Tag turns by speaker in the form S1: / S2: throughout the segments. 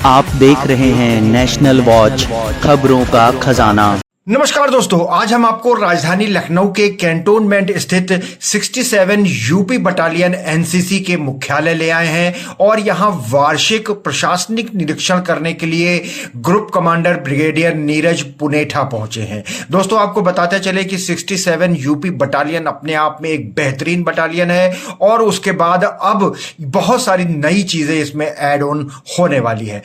S1: आप देख रहे हैं नेशनल वॉच, खबरों का खजाना।
S2: नमस्कार दोस्तों, आज हम आपको राजधानी लखनऊ के कैंटोनमेंट स्थित 67 यूपी बटालियन एनसीसी के मुख्यालय ले आए हैं और यहां वार्षिक प्रशासनिक निरीक्षण करने के लिए group commander brigadier Neeraj Punetha पहुंचे हैं। दोस्तों, आपको बताते चले कि 67 यूपी बटालियन अपने आप में एक बेहतरीन बटालियन है और उसके बाद अब बहुत सारी नई चीजें इसमें ऐड ऑन होने वाली है।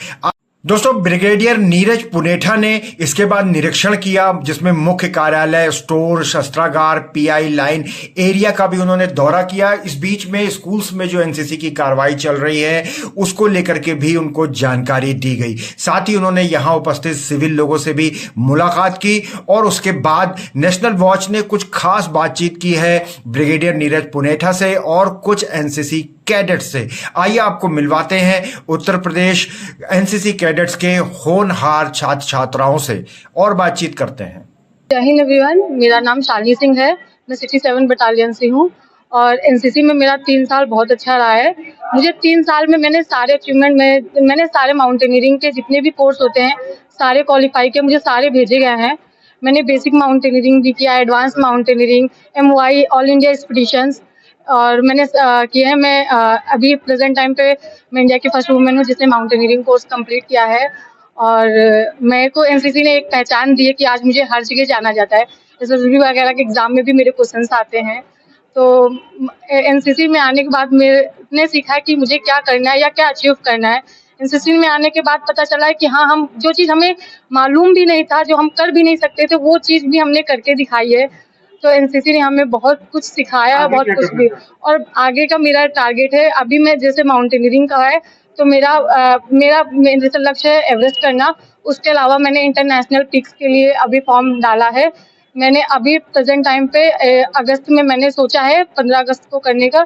S2: दोस्तों, ब्रिगेडियर नीरज पुनेठा ने इसके बाद निरीक्षण किया, जिसमें मुख्य कार्यालय, स्टोर, शस्त्रागार, पीआई लाइन एरिया का भी उन्होंने दौरा किया। इस बीच में स्कूल्स में जो एनसीसी की कार्रवाई चल रही है उसको लेकर के भी उनको जानकारी दी गई। साथ ही उन्होंने यहां उपस्थित सिविल लोगों से भी मुलाकात की और उसके बाद नेशनल वॉच ने कुछ खास बातचीत की है ब्रिगेडियर नीरज पुनेठा से और कुछ एनसीसी कैडेट्स से। आइए आपको मिलवाते हैं उत्तर प्रदेश एनसीसी कैडेट्स के होनहार छात्र छात्राओं से और बातचीत करते हैं।
S3: जय हिंद एवरीवन, मेरा नाम शालिनी सिंह है। मैं 67 बटालियन से हूँ और एनसीसी में मेरा 3 साल बहुत अच्छा रहा है। मुझे 3 साल में मैंने सारे अचीवमेंट में मैंने सारे माउंटेनियरिंग के जितने भी कोर्स होते हैं सारे क्वालिफाई किए, मुझे सारे भेजे गए हैं। मैंने बेसिक माउंटेनियरिंग भी किया, advance mountaineering, MY all India expeditions और मैंने किए हैं। मैं अभी प्रेजेंट टाइम पे मैं इंडिया की फर्स्ट वुमेन हूँ जिसने माउंटेनियरिंग कोर्स कंप्लीट किया है। और मेरे को एनसीसी ने एक पहचान दी है कि आज मुझे हर जगह जाना जाता है। SSB वगैरह के एग्जाम में भी मेरे क्वेश्चंस आते हैं। तो एनसीसी में आने के बाद मैंने सीखा कि मुझे क्या करना है या क्या अचीव करना है। एनसीसी में आने के बाद पता चला है कि हाँ, हम जो चीज़ हमें मालूम भी नहीं था, जो हम कर भी नहीं सकते थे, वो चीज़ भी हमने करके दिखाई है। तो एनसीसी ने हमें बहुत कुछ सिखाया है, बहुत कुछ भी। और आगे का मेरा टारगेट है, अभी मैं जैसे माउंटेनियरिंग का है तो मेरा जैसे लक्ष्य है एवरेस्ट करना। उसके अलावा मैंने इंटरनेशनल पिक्स के लिए अभी फॉर्म डाला है। मैंने अभी प्रेजेंट टाइम पे अगस्त में मैंने सोचा है 15 अगस्त को करने का।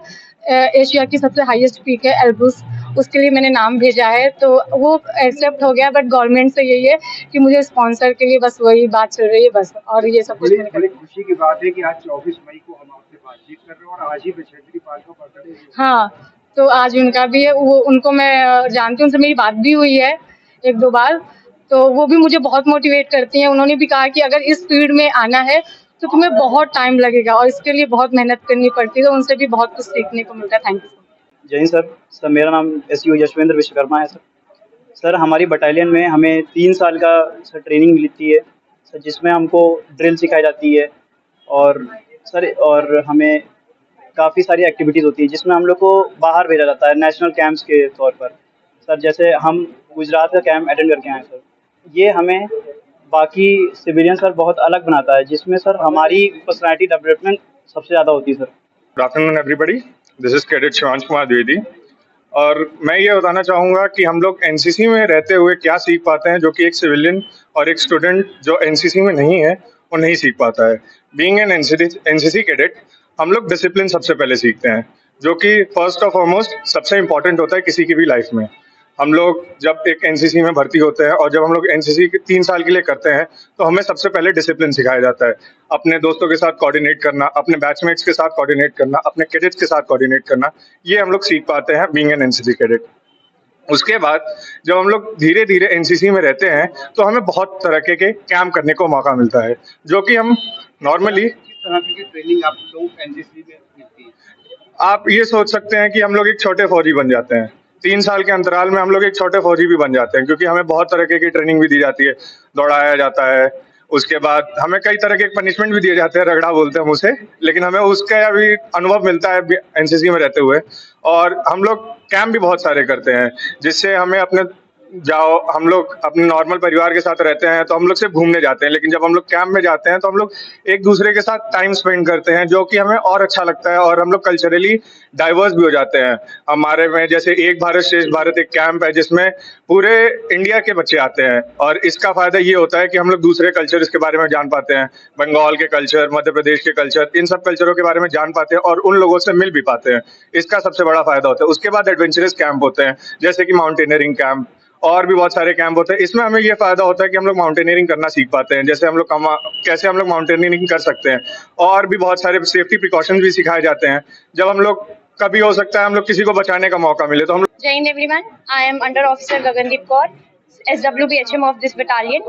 S3: एशिया की सबसे हाईएस्ट पीक है एल्ब्रूस, उसके लिए मैंने नाम भेजा है तो वो एक्सेप्ट हो गया। बट गवर्नमेंट से यही है कि मुझे स्पॉन्सर के लिए बस वही बात चल रही है बस, और ये सब कुछ नहीं।
S4: बड़ी खुशी की बात है कि आज 24 मई को हम आपसे बातचीत कर रहे हैं और आज ही बछेंद्री पाल का बर्थडे है।
S3: हाँ, तो आज उनका भी है। वो उनको मैं जानती हूँ, उनसे मेरी बात भी हुई है 1-2 बार। तो वो भी मुझे बहुत मोटिवेट करती हैं। उन्होंने भी कहा कि अगर इस फील्ड में आना है तो तुम्हें बहुत टाइम लगेगा और इसके लिए बहुत मेहनत करनी पड़ती है। तो उनसे भी बहुत कुछ सीखने को मिलता है। Thank you.
S5: जय हिंद सर, मेरा नाम SU यशवेंद्र विश्वकर्मा है सर, हमारी बटालियन में हमें 3 साल का सर ट्रेनिंग मिलती है सर, जिसमें हमको ड्रिल सिखाई जाती है और हमें काफ़ी सारी एक्टिविटीज़ होती है जिसमें हम लोग को बाहर भेजा जाता है नेशनल कैंप्स के तौर पर सर। जैसे हम गुजरात का कैंप अटेंड करके आए सर, ये हमें बाकी सिविलियन सर बहुत अलग बनाता है, जिसमें सर हमारी पर्सनैलिटी डेवलपमेंट सबसे ज़्यादा होती है sir.
S6: Good afternoon everybody, this is cadet Shivansh Kumar Dwivedi. और मैं ये बताना चाहूँगा कि हम लोग एनसीसी में रहते हुए क्या सीख पाते हैं जो कि एक सिविलियन और एक स्टूडेंट जो एनसीसी में नहीं है वो नहीं सीख पाता है। बीइंग एन एनसीसी कैडेट हम लोग डिसिप्लिन सबसे पहले सीखते हैं, जो कि फर्स्ट और फॉरमोस्ट सबसे इम्पॉर्टेंट होता है किसी की भी लाइफ में। हम लोग जब एक एनसीसी में भर्ती होते हैं और जब हम लोग एनसीसी 3 साल के लिए करते हैं तो हमें सबसे पहले डिसिप्लिन सिखाया जाता है। अपने दोस्तों के साथ कोऑर्डिनेट करना, अपने बैचमेट्स के साथ कोऑर्डिनेट करना, अपने कैडेट्स के साथ कोऑर्डिनेट करना, ये हम लोग सीख पाते हैं बीइंग एन एनसीसी कैडेट। उसके बाद जब हम लोग धीरे धीरे एनसीसी में रहते हैं तो हमें बहुत तरह के कैंप करने को मौका मिलता है, जो कि हम नॉर्मली
S4: तरह की ट्रेनिंग आप लोग एनसीसी में मिलती है।
S6: आप ये सोच सकते हैं कि हम लोग एक छोटे फौजी बन जाते हैं। 3 साल के अंतराल में हम लोग एक छोटे फौजी भी बन जाते हैं, क्योंकि हमें बहुत तरह की ट्रेनिंग भी दी जाती है, दौड़ाया जाता है। उसके बाद हमें कई तरह के पनिशमेंट भी दिए जाते हैं, रगड़ा बोलते हैं उसे, लेकिन हमें उसका अभी अनुभव मिलता है एनसीसी में रहते हुए। और हम लोग कैंप भी बहुत सारे करते हैं, जिससे हमें हम लोग अपने नॉर्मल परिवार के साथ रहते हैं तो हम लोग सिर्फ घूमने जाते हैं, लेकिन जब हम लोग कैंप में जाते हैं तो हम लोग एक दूसरे के साथ टाइम स्पेंड करते हैं, जो कि हमें और अच्छा लगता है। और हम लोग कल्चरली डाइवर्स भी हो जाते हैं। हमारे में जैसे एक भारत श्रेष्ठ भारत एक कैंप है जिसमें पूरे इंडिया के बच्चे आते हैं, और इसका फायदा ये होता है कि हम लोग दूसरे कल्चर के बारे में जान पाते हैं, बंगाल के कल्चर, मध्य प्रदेश के कल्चर, इन सब कल्चरों के बारे में जान पाते हैं और उन लोगों से मिल भी पाते हैं। इसका सबसे बड़ा फायदा होता है। उसके बाद एडवेंचरस कैंप होते हैं, जैसे कि माउंटेनियरिंग कैंप और भी बहुत सारे कैंप होते हैं। इसमें हमें ये फायदा होता है कि हम लोग माउंटेनियरिंग करना सीख पाते हैं, जैसे हम लोग कैसे हम लोग माउंटेनियरिंग कर सकते हैं, और भी बहुत सारे सेफ्टी प्रिकॉशंस भी सिखाए जाते हैं। जब हम लोग कभी हो सकता है हम लोग किसी को बचाने का मौका मिले तो हम लोग।
S3: Jai Hind everyone. I am Under Officer Gagandeep Kaur, SWBHM of this battalion.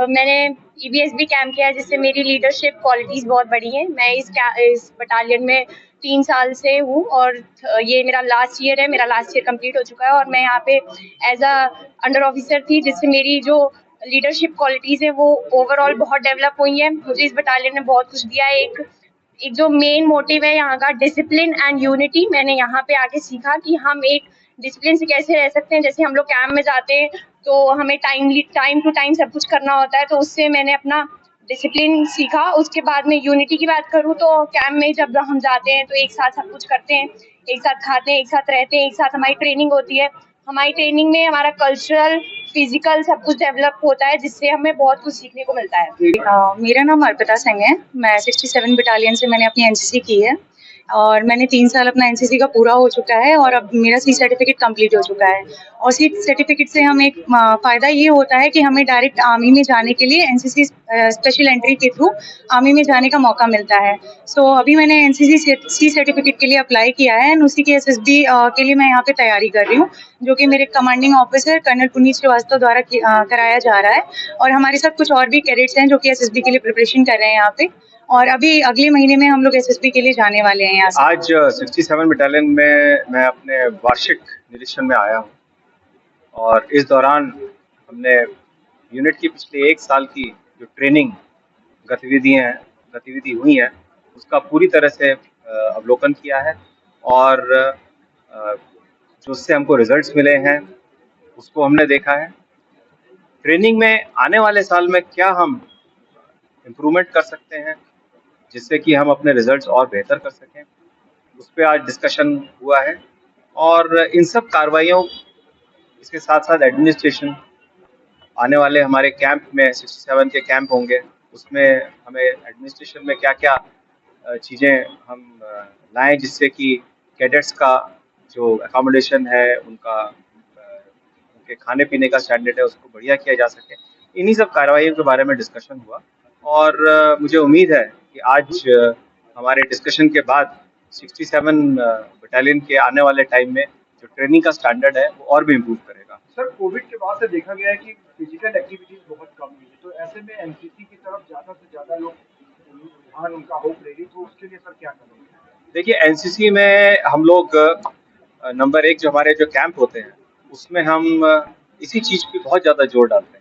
S3: मैंने EBSB कैंप किया है जिससे मेरी लीडरशिप क्वालिटीज बहुत बढ़ी हैं। मैं इस बटालियन में 3 साल से हूँ और ये मेरा लास्ट ईयर है। मेरा लास्ट ईयर कंप्लीट हो चुका है और मैं यहाँ पे एज अ अंडर ऑफिसर थी, जिससे मेरी जो लीडरशिप क्वालिटीज है वो ओवरऑल बहुत डेवलप हुई है। मुझे इस बटालियन ने बहुत कुछ दिया है। एक जो मेन मोटिव है यहाँ का, डिसिप्लिन एंड यूनिटी। मैंने यहाँ पे आके सीखा कि हम एक डिसिप्लिन से कैसे रह सकते हैं। जैसे हम लोग कैंप में जाते हैं तो हमें टाइम टू टाइम सब कुछ करना होता है, तो उससे मैंने अपना डिसिप्लिन सीखा। उसके बाद में यूनिटी की बात करूँ तो कैंप में जब हम जाते हैं तो एक साथ सब कुछ करते हैं, एक साथ खाते हैं, एक साथ रहते हैं, एक साथ हमारी ट्रेनिंग होती है। हमारी ट्रेनिंग में हमारा कल्चरल, फिजिकल सब कुछ डेवलप होता है, जिससे हमें बहुत कुछ सीखने को मिलता है। मेरा नाम अर्पिता सिंह है। मैं 67 बटालियन से मैंने अपनी एनसीसी की है और मैंने 3 साल अपना एनसीसी का पूरा हो चुका है और अब मेरा सी सर्टिफिकेट कंप्लीट हो चुका है। और सी सर्टिफिकेट से हम एक फ़ायदा ये होता है कि हमें डायरेक्ट आर्मी में जाने के लिए एनसीसी स्पेशल एंट्री के थ्रू आर्मी में जाने का मौका मिलता है। सो अभी मैंने एनसीसी सी सर्टिफिकेट के लिए अप्लाई किया है और उसी के एसएसबी के लिए मैं यहाँ पे तैयारी कर रही हूँ, जो कि मेरे commanding officer colonel Puneet Srivastava द्वारा कराया जा रहा है। और हमारे साथ कुछ और भी कैडेट्स हैं जो कि एसएसबी के लिए प्रिपरेशन कर रहे हैं यहाँ पे, और अभी अगले महीने में हम लोग एसएसबी के लिए जाने वाले हैं यहाँ से।
S7: आज 67 बटालियन में मैं अपने वार्षिक निरीक्षण में आया हूँ और इस दौरान हमने यूनिट की पिछले 1 साल की जो ट्रेनिंग गतिविधि हुई हैं उसका पूरी तरह से अवलोकन किया है और जो उससे हमको रिजल्ट्स मिले हैं उसको हमने देखा है। ट्रेनिंग में आने वाले साल में क्या हम इम्प्रूवमेंट कर सकते हैं जिससे कि हम अपने रिजल्ट्स और बेहतर कर सकें, उस पर आज डिस्कशन हुआ है। और इन सब कार्रवाइयों इसके साथ साथ एडमिनिस्ट्रेशन, आने वाले हमारे कैंप में 67 के कैंप होंगे, उसमें हमें एडमिनिस्ट्रेशन में क्या क्या चीज़ें हम लाएं जिससे कि कैडेट्स का जो अकोमोडेशन है, उनके खाने पीने का स्टैंडर्ड है, उसको बढ़िया किया जा सके। इन्हीं सब कार्रवाइयों के बारे में डिस्कशन हुआ और मुझे उम्मीद है कि आज हमारे डिस्कशन के बाद 67 बटालियन के आने वाले टाइम में जो ट्रेनिंग का स्टैंडर्ड है वो और भी इम्प्रूव करेगा।
S4: सर, कोविड के बाद से देखा गया है कि फिजिकल एक्टिविटीज बहुत कम हुई है, तो ऐसे में एनसीसी की तरफ ज़्यादा से ज़्यादा लोग रुझान उनका हो प्रेरित, तो उसके लिए सर क्या करेंगे?
S7: देखिए, एनसीसी में हम लोग नंबर 1 जो हमारे जो कैंप होते हैं उसमें हम इसी चीज़ पे बहुत ज़्यादा जोर डालते हैं।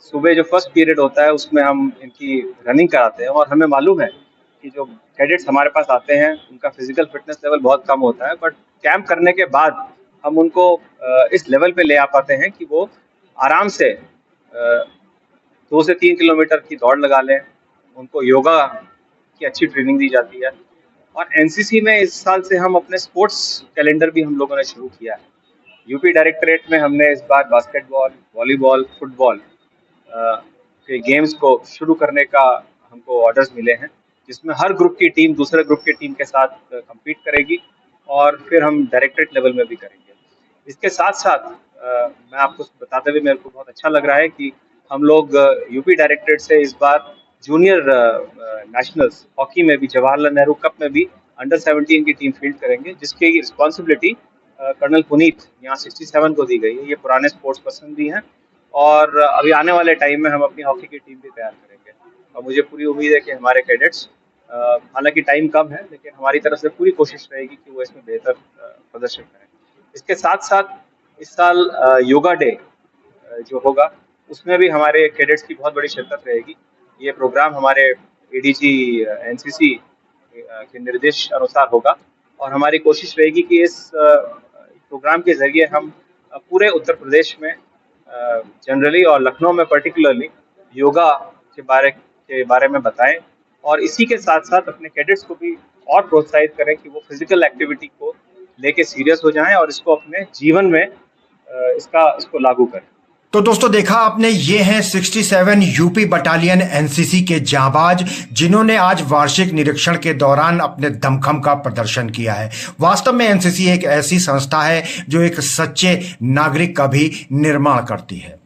S7: सुबह जो फर्स्ट पीरियड होता है उसमें हम इनकी रनिंग कराते हैं और हमें मालूम है कि जो कैडेट्स हमारे पास आते हैं उनका फिजिकल फिटनेस लेवल बहुत कम होता है, बट कैंप करने के बाद हम उनको इस लेवल पे ले आ पाते हैं कि वो आराम से 2 से 3 किलोमीटर की दौड़ लगा लें। उनको योगा की अच्छी ट्रेनिंग दी जाती है और एनसीसी में इस साल से हम अपने स्पोर्ट्स कैलेंडर भी हम लोगों ने शुरू किया है। यूपी डायरेक्टरेट में हमने इस बार बास्केटबॉल, वॉलीबॉल, फुटबॉल के गेम्स को शुरू करने का हमको ऑर्डर्स मिले हैं, जिसमें हर ग्रुप की टीम दूसरे ग्रुप की टीम के साथ compete करेगी और फिर हम डायरेक्टरेट लेवल में भी करेंगे। इसके साथ साथ मैं आपको बताते हुए मेरे को बहुत अच्छा लग रहा है कि हम लोग यूपी डायरेक्टरेट से इस बार जूनियर नेशनल्स हॉकी में भी, जवाहरलाल नेहरू कप में भी अंडर 17 की टीम फील्ड करेंगे, जिसकी रिस्पॉन्सिबिलिटी कर्नल पुनीत यहाँ 67 को दी गई है। ये पुराने स्पोर्ट्स पर्सन भी हैं और अभी आने वाले टाइम में हम अपनी हॉकी की टीम भी तैयार करेंगे और मुझे पूरी उम्मीद है कि हमारे कैडेट्स, हालांकि टाइम कम है लेकिन हमारी तरफ से पूरी कोशिश रहेगी कि वो इसमें बेहतर प्रदर्शन करें। इसके साथ साथ इस साल योगा डे जो होगा उसमें भी हमारे कैडेट्स की बहुत बड़ी शिरकत रहेगी। ये प्रोग्राम हमारे एडीजी एनसीसी के निर्देश अनुसार होगा और हमारी कोशिश रहेगी कि इस प्रोग्राम के जरिए हम पूरे उत्तर प्रदेश में जनरली और लखनऊ में पर्टिकुलरली योगा के बारे में बताएं और इसी के साथ साथ अपने कैडेट्स को भी और प्रोत्साहित करें कि वो फिजिकल एक्टिविटी को लेके सीरियस हो जाएं और इसको अपने जीवन में इसको लागू करें।
S2: तो दोस्तों, देखा आपने, ये हैं 67 यूपी बटालियन एनसीसी के जांबाज, जिन्होंने आज वार्षिक निरीक्षण के दौरान अपने दमखम का प्रदर्शन किया है। वास्तव में एनसीसी एक ऐसी संस्था है जो एक सच्चे नागरिक का भी निर्माण करती है।